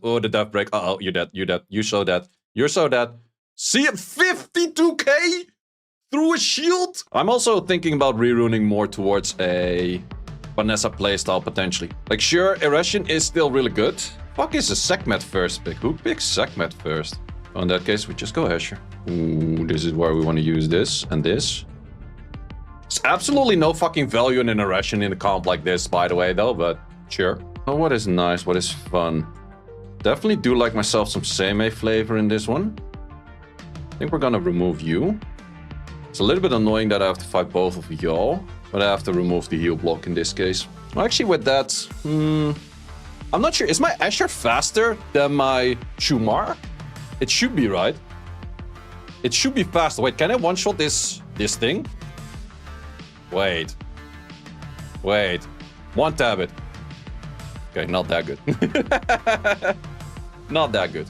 Oh, the death break. Uh-oh, you're dead. You're dead. You so dead. You're so dead. See it? 52k through a shield? I'm also thinking about reruning more towards a Vanessa playstyle, potentially. Like, sure, Eretion is still really good. Fuck is a Sekhmet first pick? Who picks Sekhmet first? Well, in that case, we just go Hesher. Ooh, this is where we want to use this and this. There's absolutely no fucking value in an Eretion in a comp like this, by the way, though, but sure. Oh, what is nice? What is fun? Definitely do like myself some Seimei flavor in this one. I think we're gonna remove you. It's a little bit annoying that I have to fight both of y'all, but I have to remove the heal block in this case. Well, actually, with that, I'm not sure. Is my Asher faster than my Shumar? It should be, right? It should be faster. Wait, can I one-shot this thing? Wait. Wait. One tab it. Okay, not that good. Not that good.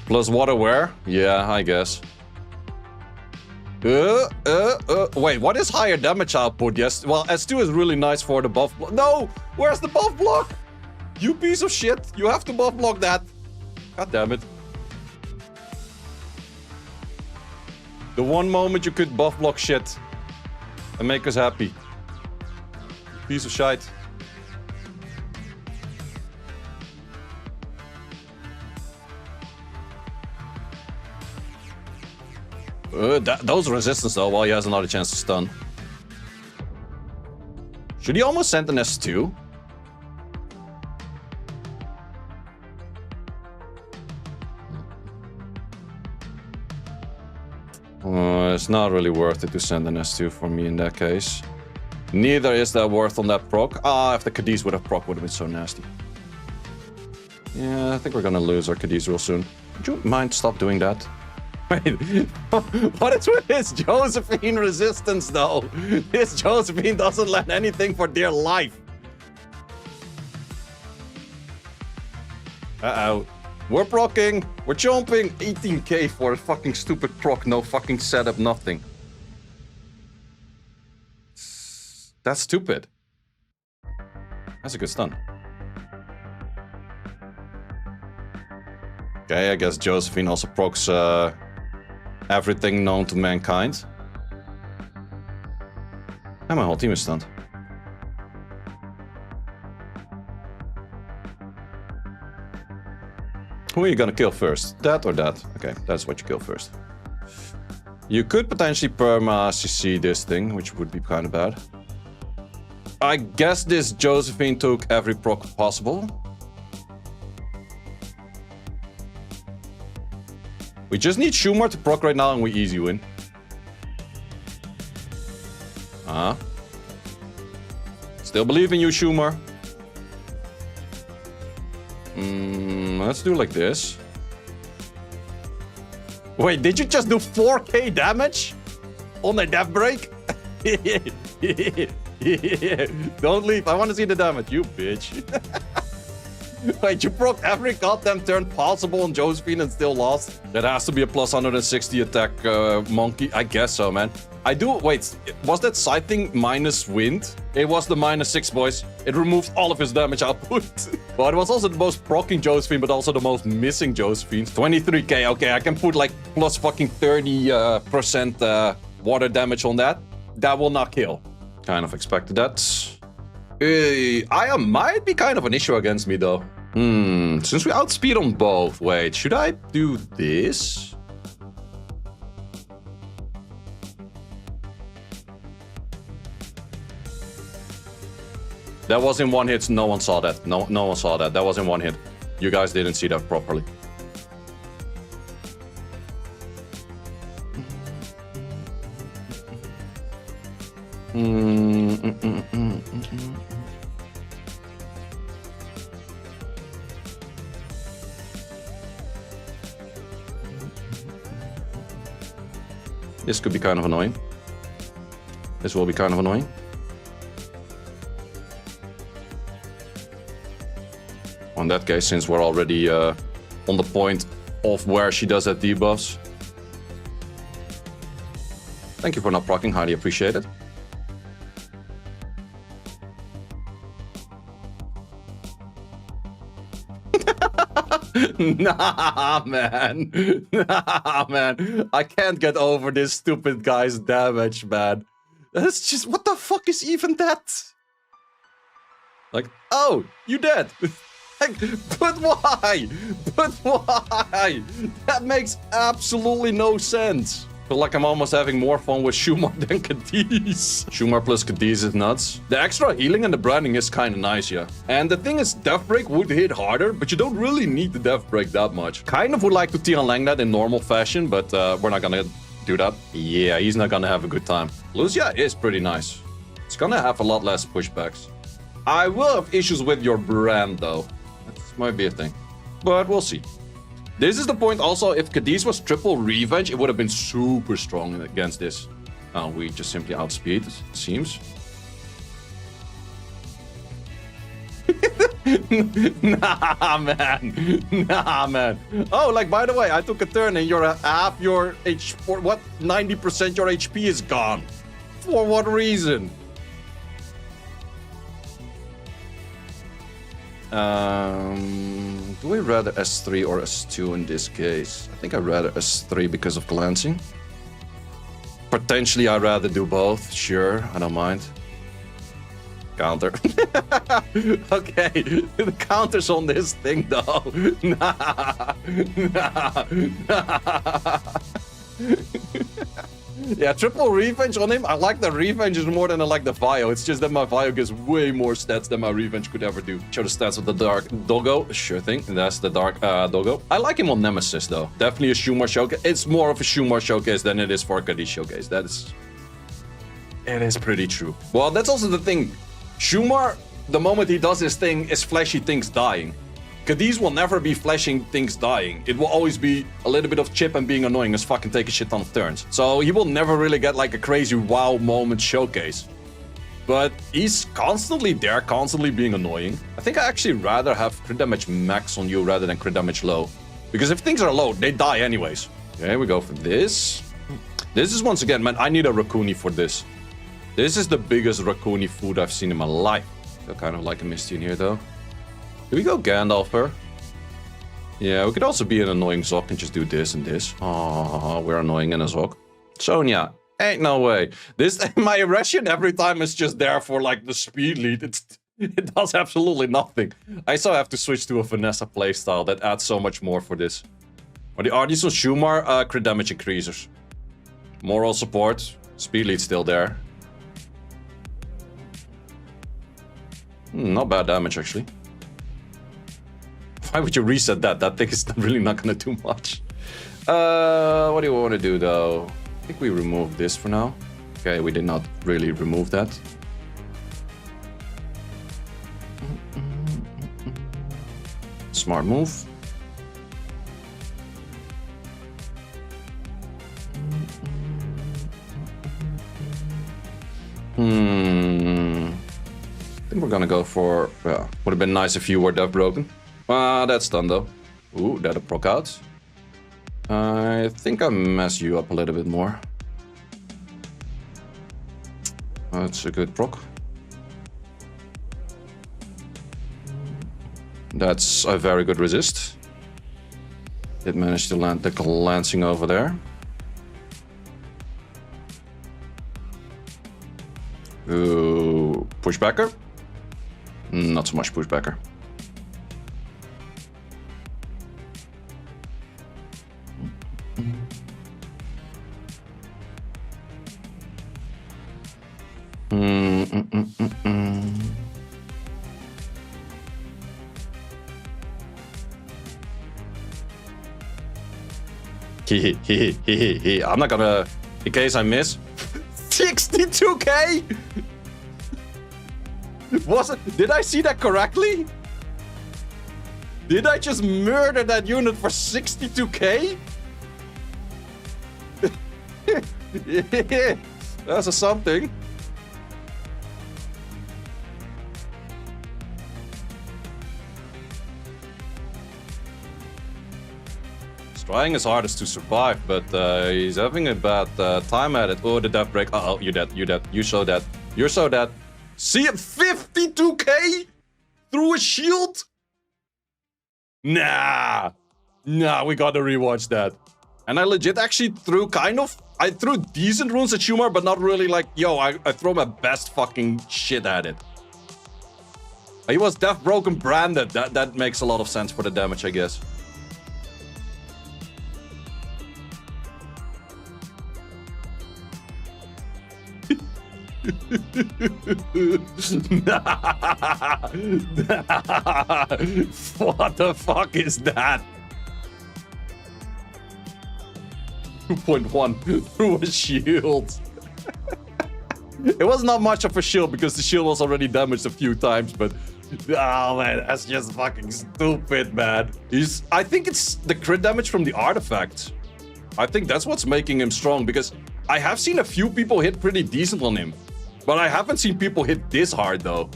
Plus water wear? Yeah, I guess. Wait, what is higher damage output? Yes, well, S2 is really nice for the buff block. No! Where's the buff block? You piece of shit. You have to buff block that. God damn it. The one moment you could buff block shit and make us happy. Piece of shite. Those resistance though, while he has another chance to stun. Should he almost send an S2? It's not really worth it to send an S2 for me in that case. Neither is that worth on that proc. Ah, if the Cadiz would have proc, would have been so nasty. Yeah, I think we're gonna lose our Cadiz real soon. Would you mind stop doing that? Wait, what is with this Josephine resistance though? This Josephine doesn't let anything for dear life. Uh-oh. We're procking. We're jumping. 18k for a fucking stupid proc. No fucking setup, nothing. That's stupid. That's a good stun. Okay, I guess Josephine also procs everything known to mankind. And my whole team is stunned. Who are you gonna kill first? That or that? Okay, that's what you kill first. You could potentially perma CC this thing, which would be kind of bad. I guess this Josephine took every proc possible. We just need Shumar to proc right now and we easy win. Still believe in you, Shumar. Let's do like this. Wait, did you just do 4k damage? On a death break? Don't leave, I want to see the damage, you bitch. Wait, you broke every goddamn turn possible on Josephine and still lost? That has to be a plus 160 attack monkey. I guess so, man. I do... Wait, was that sighting minus wind? It was the -6, boys. It removed all of his damage output. But it was also the most proccing Josephine, but also the most missing Josephine. 23k, okay, I can put like plus fucking 30% water damage on that. That will not kill. Kind of expected that. Aya might be kind of an issue against me, though. Since we outspeed on both. Wait, should I do this? That was in one hit. No one saw that. No one saw that. That was in one hit. You guys didn't see that properly. This could be kind of annoying. This will be kind of annoying. In that case, since we're already on the point of where she does that debuffs. Thank you for not proccing, highly appreciated. Nah, man. Nah, man. I can't get over this stupid guy's damage, man. That's just... What the fuck is even that? Like, oh, you dead. Like, but why? But why? That makes absolutely no sense. I feel like I'm almost having more fun with Shumar than Cadiz. Shumar plus Cadiz is nuts. The extra healing and the branding is kind of nice, yeah. And the thing is, Death Break would hit harder, but you don't really need the Death Break that much. Kind of would like to Tian Lang that in normal fashion, but we're not gonna do that. Yeah, he's not gonna have a good time. Lucia is pretty nice. It's gonna have a lot less pushbacks. I will have issues with your brand, though. That might be a thing. But we'll see. This is the point also, if Cadiz was triple revenge, it would have been super strong against this. We just simply outspeed, it seems. Nah, man. Nah, man. Oh, like, by the way, I took a turn and you're half your HP, what? 90% your HP is gone. For what reason? Do we rather S3 or S2 in this case? I think I'd rather S3 because of glancing. Potentially I'd rather do both. Sure, I don't mind. Counter. Okay, the counters on this thing though. Nah. Yeah, triple revenge on him. I like the revenge more than I like the Vio. It's just that my Vio gives way more stats than my revenge could ever do. Show the stats of the Dark Doggo. Sure thing. That's the Dark Doggo. I like him on Nemesis though. Definitely a Shumar showcase. It's more of a Shumar showcase than it is for a Cadiz showcase. That is... It is pretty true. Well, that's also the thing. Shumar, the moment he does his thing, is flashy things dying. Cadiz will never be flashing things dying. It will always be a little bit of chip and being annoying as fucking take a shit ton of turns. So he will never really get like a crazy wow moment showcase. But he's constantly there, constantly being annoying. I think I actually rather have crit damage max on you rather than crit damage low. Because if things are low, they die anyways. Okay, we go for this. This is once again, man, I need a Raccoony for this. This is the biggest Raccoony food I've seen in my life. Feel kind of like a Misty in here though. Do we go Gandalf her? Yeah, we could also be an annoying Zok and just do this and this. Oh, we're annoying in a Zok. Sonya, ain't no way. This, my aggression every time is just there for like the speed lead. It does absolutely nothing. I still have to switch to a Vanessa playstyle that adds so much more for this. Are these on Shumar? Crit damage increasers. Moral support. Speed lead still there. Not bad damage actually. Why would you reset that? That thing is really not gonna do much. What do you want to do though? I think we remove this for now. Okay, we did not really remove that. Smart move. I think we're gonna go for... Yeah, would have been nice if you were death broken. That's done though. Ooh, that'll proc out. I think I mess you up a little bit more. That's a good proc. That's a very good resist. Did manage to land the glancing over there. Ooh, pushbacker? Not so much pushbacker. I'm not gonna... In case I miss... 62k? Was it... Did I see that correctly? Did I just murder that unit for 62k? Yeah, that's a something. Trying his hardest to survive, but he's having a bad time at it. Oh, the death break. Uh-oh, you're dead, you're dead. You show that. You're so dead. See it, 52k through a shield? Nah, we gotta rewatch that. And I legit actually threw I threw decent runes at Shumar, but not really like, yo, I throw my best fucking shit at it. He was Death Broken branded. That makes a lot of sense for the damage, I guess. What the fuck is that? 2.1 through a shield. It was not much of a shield because the shield was already damaged a few times, but oh man, that's just fucking stupid, man. I think it's the crit damage from the artifact. I think that's what's making him strong, because I have seen a few people hit pretty decent on him, but I haven't seen people hit this hard though.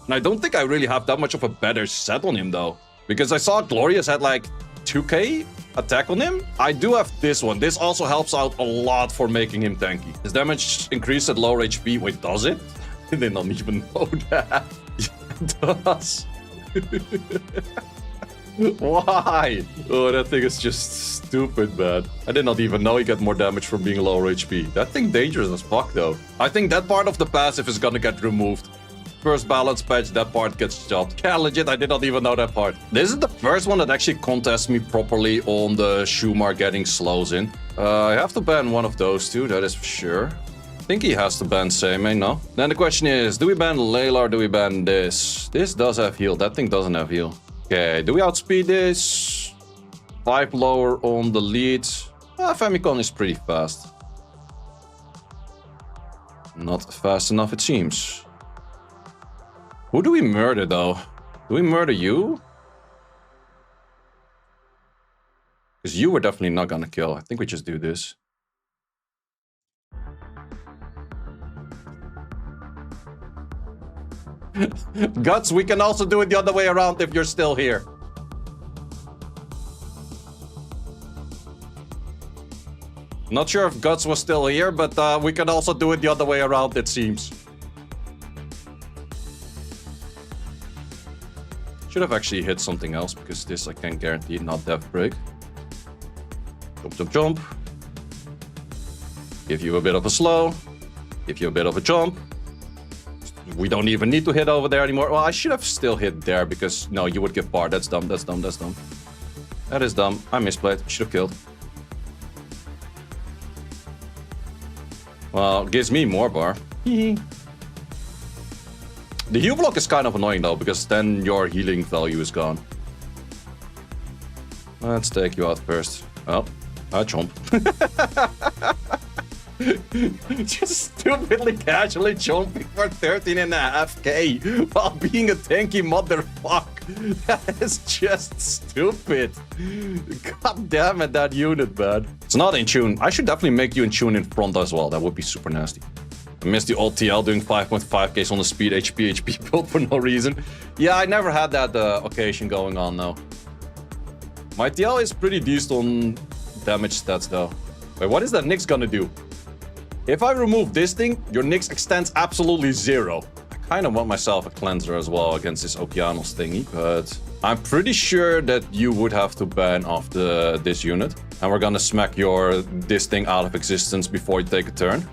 And I don't think I really have that much of a better set on him though, because I saw Glorious had like 2k attack on him. I do have this one. This also helps out a lot for making him tanky. His damage increased at lower HP. Wait, does it? I did not even know that. It does. Why? Oh, that thing is just stupid, man. I did not even know he got more damage from being lower HP. That thing dangerous as fuck, though. I think that part of the passive is gonna get removed. First balance patch, that part gets chopped. Yeah, legit, I did not even know that part. This is the first one that actually contests me properly on the Shumar getting slows in. I have to ban one of those two, that is for sure. I think he has to ban Seimei, no? Then the question is, do we ban Layla or do we ban this? This does have heal, that thing doesn't have heal. Okay, do we outspeed this? 5 lower on the lead. Famicom is pretty fast. Not fast enough, it seems. Who do we murder, though? Do we murder you? Because you were definitely not gonna kill. I think we just do this. Guts, we can also do it the other way around if you're still here. Not sure if Guts was still here, but we can also do it the other way around, it seems. Should have actually hit something else, because this I can guarantee not death break. Jump, jump, jump. Give you a bit of a slow. Give you a bit of a jump. We don't even need to hit over there anymore. Well, I should have still hit there, because no, you would give bar. That's dumb, that's dumb, that's dumb. That is dumb. I misplayed. Should have killed. Well, gives me more bar. The heal block is kind of annoying though, because then your healing value is gone. Let's take you out first. Oh, I jump. Just stupidly casually jumping for 13.5k while being a tanky motherfucker. That is just stupid. God damn it, that unit, man. It's not in tune. I should definitely make you in tune in front as well. That would be super nasty. I missed the old TL doing 5.5k on the speed HP build for no reason. Yeah, I never had that occasion going on though. My TL is pretty decent on damage stats though. Wait, what is that Nyx gonna do? If I remove this thing, your Nyx extends absolutely 0. I kind of want myself a cleanser as well against this Okeanos thingy, but I'm pretty sure that you would have to ban off this unit. And we're gonna smack this thing out of existence before you take a turn.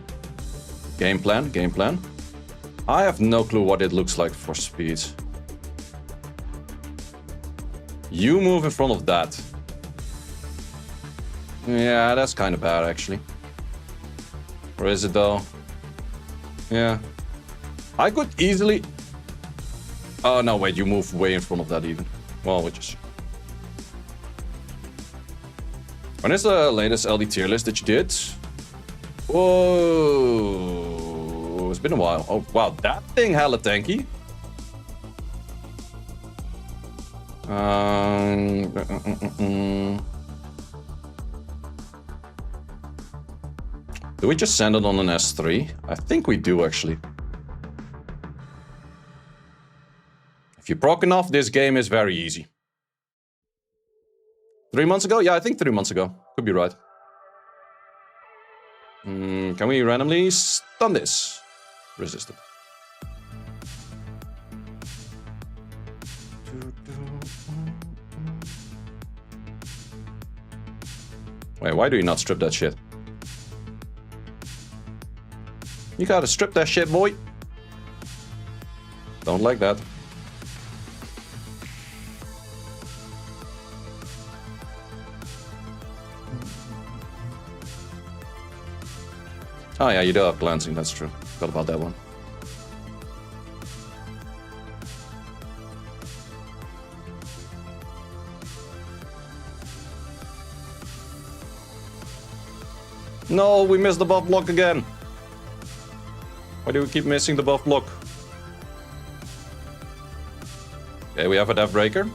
Game plan, game plan. I have no clue what it looks like for speed. You move in front of that. Yeah, that's kind of bad actually. Where is it though? Yeah. I could easily... Oh no, wait, you move way in front of that even. Well, we just... When is the latest LD tier list that you did? Whoa, it's been a while. Oh, wow, that thing hella tanky. Do we just send it on an S3? I think we do, actually. If you proc enough, this game is very easy. 3 months ago? Yeah, I think 3 months ago. Could be right. Can we randomly stun this? Resist it. Wait, why do you not strip that shit? You gotta strip that shit, boy. Don't like that. Oh yeah, you do have glancing, that's true. Forgot about that one. No, we missed the buff block again. Why do we keep missing the buff block? Okay, we have a death breaker.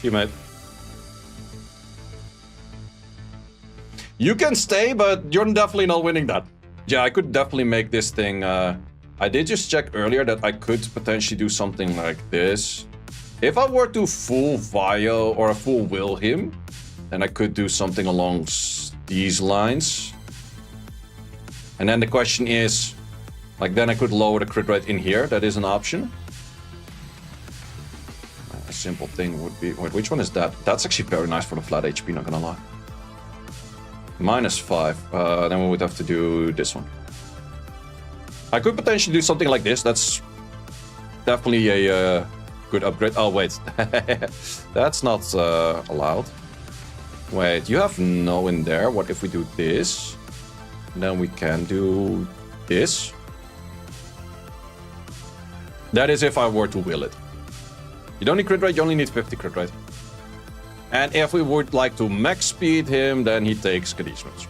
Teammate. You can stay, but you're definitely not winning that. Yeah, I could definitely make this thing. I did just check earlier that I could potentially do something like this. If I were to full Vio or a full will him, then I could do something along these lines. And then the question is, like, then I could lower the crit rate in here. That is an option. A simple thing would be... Wait, which one is that? That's actually very nice for the flat HP, not gonna lie. -5. Then we would have to do this one. I could potentially do something like this. That's definitely a good upgrade. Oh, wait. That's not allowed. Wait, you have no in there. What if we do this? Then we can do this. That is if I were to will it. You don't need crit rate, you only need 50 crit rate. And if we would like to max speed him, then he takes Kadishmans.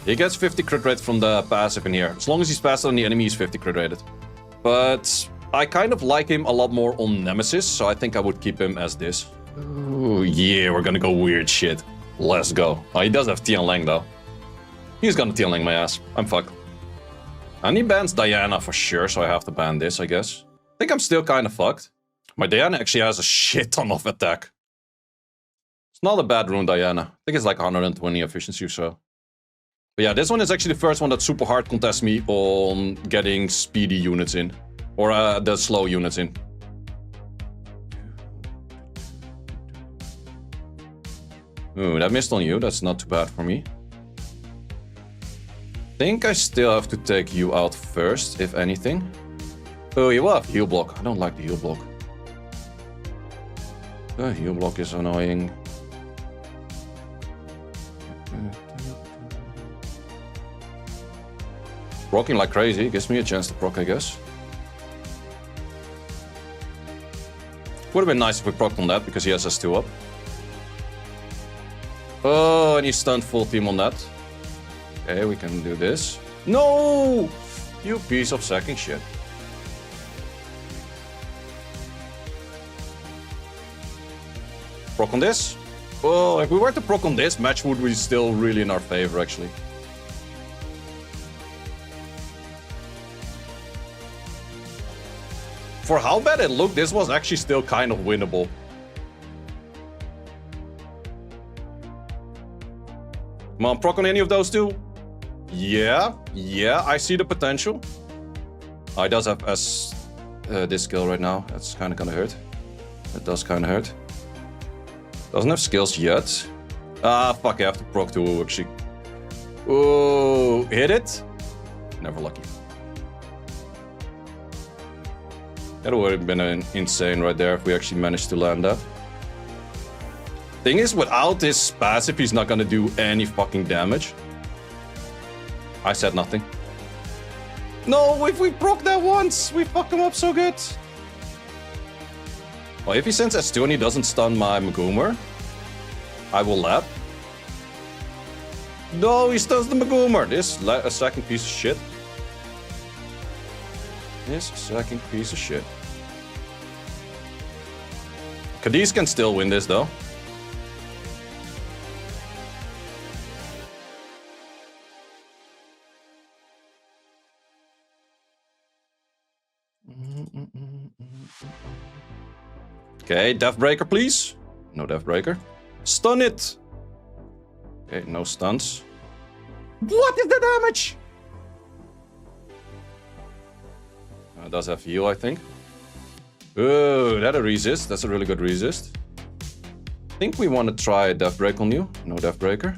He gets 50 crit rate from the passive in here. As long as he's faster than the enemy, he's 50 crit rated. But I kind of like him a lot more on Nemesis, so I think I would keep him as this. Ooh, yeah, we're gonna go weird shit. Let's go. Oh, he does have Tian Lang though. He's gonna Tian Lang my ass. I'm fucked. And he bans Diana for sure, so I have to ban this, I guess. I think I'm still kind of fucked. My Diana actually has a shit ton of attack. It's not a bad rune, Diana. I think it's like 120 efficiency or so. But yeah, this one is actually the first one that super hard contests me on getting speedy units in. Or the slow units in. Ooh, that missed on you. That's not too bad for me. I think I still have to take you out first, if anything. Oh, you will have heal block. I don't like the heal block. The heal block is annoying. Procking like crazy. Gives me a chance to proc, I guess. Would have been nice if we procced on that, because he has S2 up. Oh, and he stunned full team on that. Okay, we can do this. No! You piece of sacking shit. Proc on this. Oh, if we were to proc on this, match would be still really in our favor, actually. For how bad it looked, this was actually still kind of winnable. Come on, proc on any of those two. Yeah, I see the potential. Oh, he does have this skill right now. That's kind of gonna hurt. That does kind of hurt. Doesn't have skills yet. Ah, fuck, I have to proc to actually. Oh, hit it? Never lucky. That would have been insane right there if we actually managed to land that. Thing is, without this passive, he's not gonna do any fucking damage. I said nothing. No, if we proc that once, we fuck him up so good. Well, if he sends S2 and he doesn't stun my Magoomer, I will lap. No, he stuns the Magoomer. This a second piece of shit. This second piece of shit. Cadiz can still win this though. Okay, Death Breaker, please. No Death Breaker. Stun it. Okay, no stuns. What is the damage? It does have heal, I think. Oh, that a resist. That's a really good resist. I think we want to try a Death Break on you. No Death Breaker.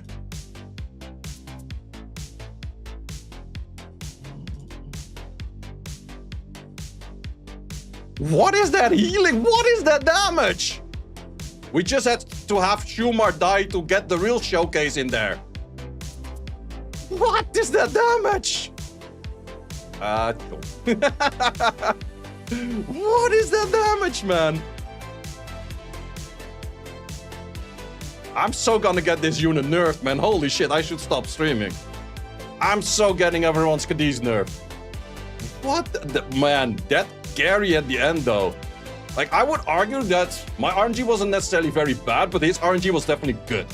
What is that healing? What is that damage? We just had to have Shumar die to get the real showcase in there. What is that damage? What is that damage, man? I'm so gonna get this unit nerfed, man. Holy shit, I should stop streaming. I'm so getting everyone's Cadiz nerfed. What the man, that Gary at the end though. Like, I would argue that my RNG wasn't necessarily very bad, but his RNG was definitely good.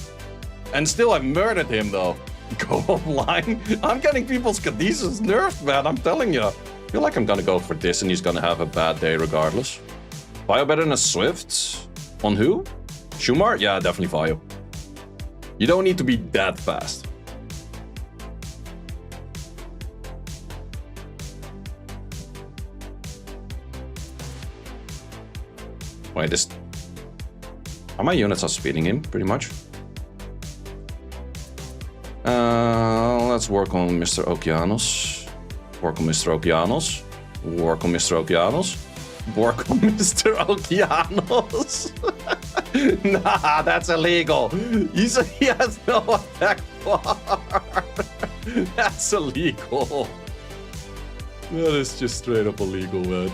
And still I murdered him though. Go online. I'm getting people's Cadizes nerfed, man. I'm telling you. I feel like I'm gonna go for this and he's gonna have a bad day regardless. Bio better than a Swift? On who? Shumar? Yeah, definitely Bio. You don't need to be that fast. Wait, this... All my units are speeding him, pretty much. Let's work on Mr. Okeanos. Work on Mr. Okeanos. Work on Mr. Okeanos. Work on Mr. Okeanos. Nah, that's illegal. He has no attack bar. That's illegal. That is just straight up illegal, man.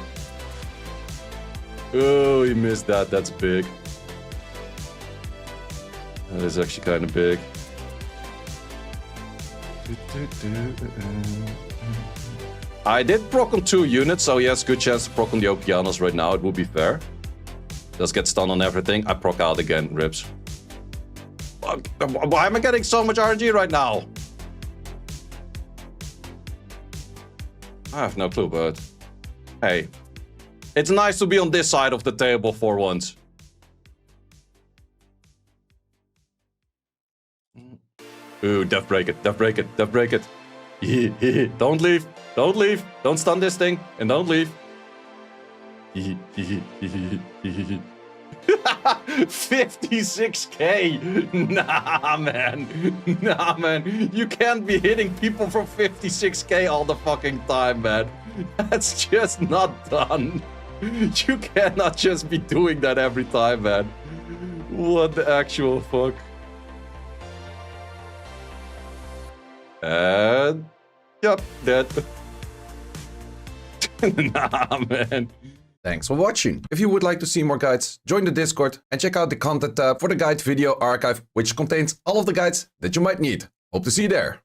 Oh, he missed that. That's big. That is actually kind of big. I did proc on 2 units, so he has a good chance to proc on the Okeanos right now. It would be fair. Does get stunned on everything. I proc out again, rips. Why am I getting so much RNG right now? I have no clue, but... Hey. It's nice to be on this side of the table for once. Ooh, Death Break it, Death Break it, Death Break it. Don't leave, don't leave. Don't stun this thing, and don't leave. 56k. Nah, man. Nah, man. You can't be hitting people for 56k all the fucking time, man. That's just not done. You cannot just be doing that every time, man. What the actual fuck? And... Yep, dead. Nah, man. Thanks for watching. If you would like to see more guides, join the Discord and check out the content tab for the guide video archive, which contains all of the guides that you might need. Hope to see you there.